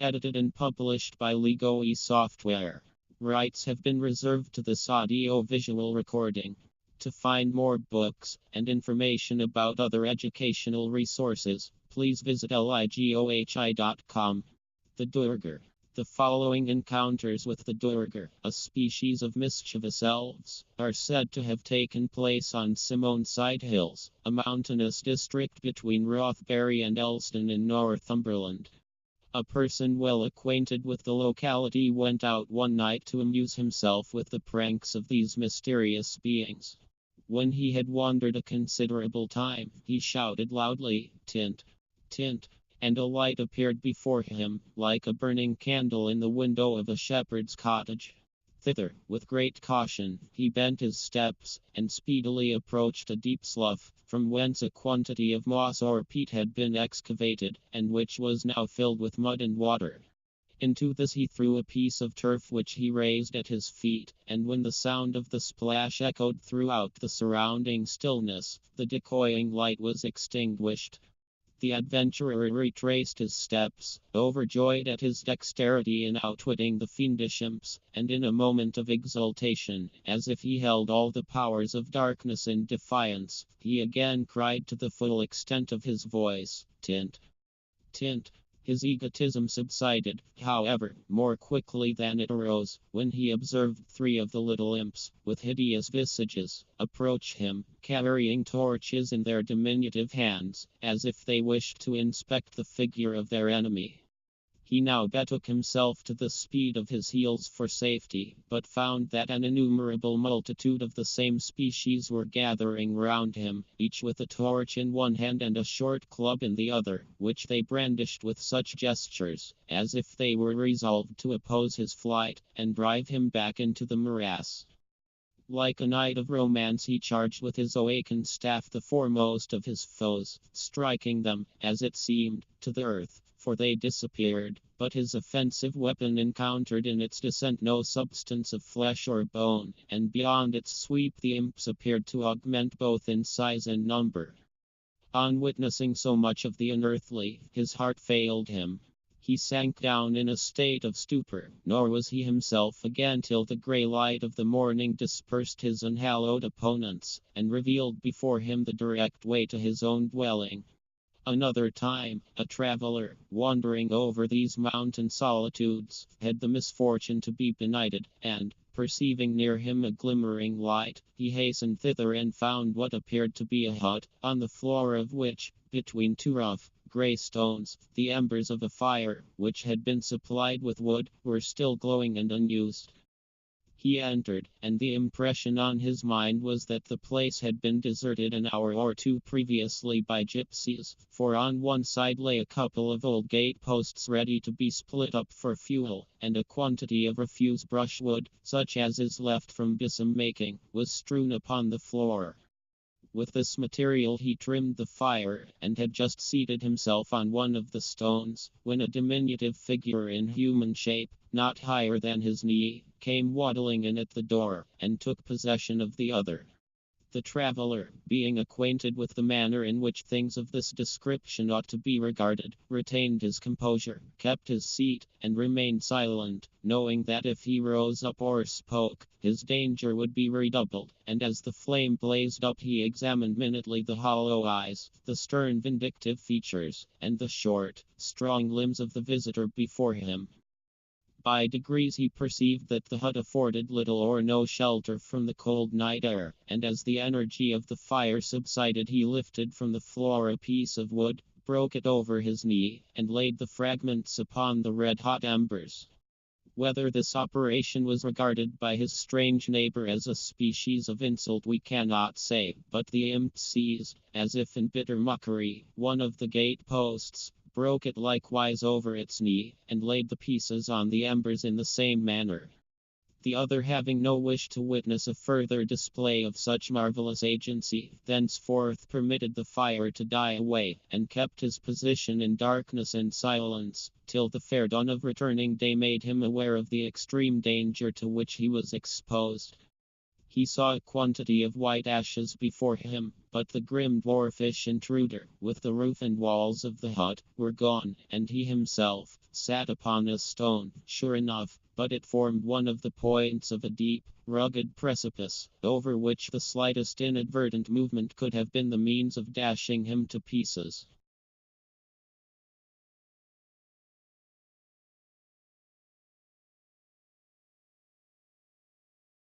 Edited and published by Ligohi Software. Rights have been reserved to this audio-visual recording. To find more books and information about other educational resources, please visit ligohi.com. The Duergar. The following encounters with the Duergar, a species of mischievous elves, are said to have taken place on Simonside Hills, a mountainous district between Rothbury and Elston in Northumberland. A person well acquainted with the locality went out one night to amuse himself with the pranks of these mysterious beings. When he had wandered a considerable time, he shouted loudly, "Tint! Tint!" and a light appeared before him, like a burning candle in the window of a shepherd's cottage. Thither, with great caution, he bent his steps, and speedily approached a deep slough, from whence a quantity of moss or peat had been excavated, and which was now filled with mud and water. Into this he threw a piece of turf which he raised at his feet, and when the sound of the splash echoed throughout the surrounding stillness, the decoying light was extinguished. The adventurer retraced his steps, overjoyed at his dexterity in outwitting the fiendish imps, and in a moment of exultation, as if he held all the powers of darkness in defiance, he again cried to the full extent of his voice, "Tint! Tint!" His egotism subsided, however, more quickly than it arose, when he observed three of the little imps, with hideous visages, approach him, carrying torches in their diminutive hands, as if they wished to inspect the figure of their enemy. He now betook himself to the speed of his heels for safety, but found that an innumerable multitude of the same species were gathering round him, each with a torch in one hand and a short club in the other, which they brandished with such gestures, as if they were resolved to oppose his flight, and drive him back into the morass. Like a knight of romance, he charged with his oaken staff the foremost of his foes, striking them, as it seemed, to the earth, for they disappeared, but his offensive weapon encountered in its descent no substance of flesh or bone, and beyond its sweep the imps appeared to augment both in size and number. On witnessing so much of the unearthly, his heart failed him. He sank down in a state of stupor, nor was he himself again till the grey light of the morning dispersed his unhallowed opponents, and revealed before him the direct way to his own dwelling. Another time, a traveler, wandering over these mountain solitudes, had the misfortune to be benighted, and, perceiving near him a glimmering light, he hastened thither and found what appeared to be a hut, on the floor of which, between two rough, grey stones, the embers of a fire, which had been supplied with wood, were still glowing and unused. He entered, and the impression on his mind was that the place had been deserted an hour or two previously by gypsies, for on one side lay a couple of old gateposts ready to be split up for fuel, and a quantity of refuse brushwood, such as is left from besom making, was strewn upon the floor. With this material he trimmed the fire, and had just seated himself on one of the stones, when a diminutive figure in human shape, not higher than his knee, came waddling in at the door, and took possession of the other. The traveler, being acquainted with the manner in which things of this description ought to be regarded, retained his composure, kept his seat, and remained silent, knowing that if he rose up or spoke, his danger would be redoubled, and as the flame blazed up he examined minutely the hollow eyes, the stern vindictive features, and the short, strong limbs of the visitor before him. By degrees he perceived that the hut afforded little or no shelter from the cold night air, and as the energy of the fire subsided he lifted from the floor a piece of wood, broke it over his knee, and laid the fragments upon the red-hot embers. Whether this operation was regarded by his strange neighbor as a species of insult we cannot say, but the imp seized, as if in bitter mockery, one of the gate-posts, broke it likewise over its knee, and laid the pieces on the embers in the same manner. The other, having no wish to witness a further display of such marvelous agency, thenceforth permitted the fire to die away, and kept his position in darkness and silence, till the fair dawn of returning day made him aware of the extreme danger to which he was exposed. He saw a quantity of white ashes before him, but the grim dwarfish intruder, with the roof and walls of the hut, were gone, and he himself sat upon a stone, sure enough, but it formed one of the points of a deep, rugged precipice, over which the slightest inadvertent movement could have been the means of dashing him to pieces.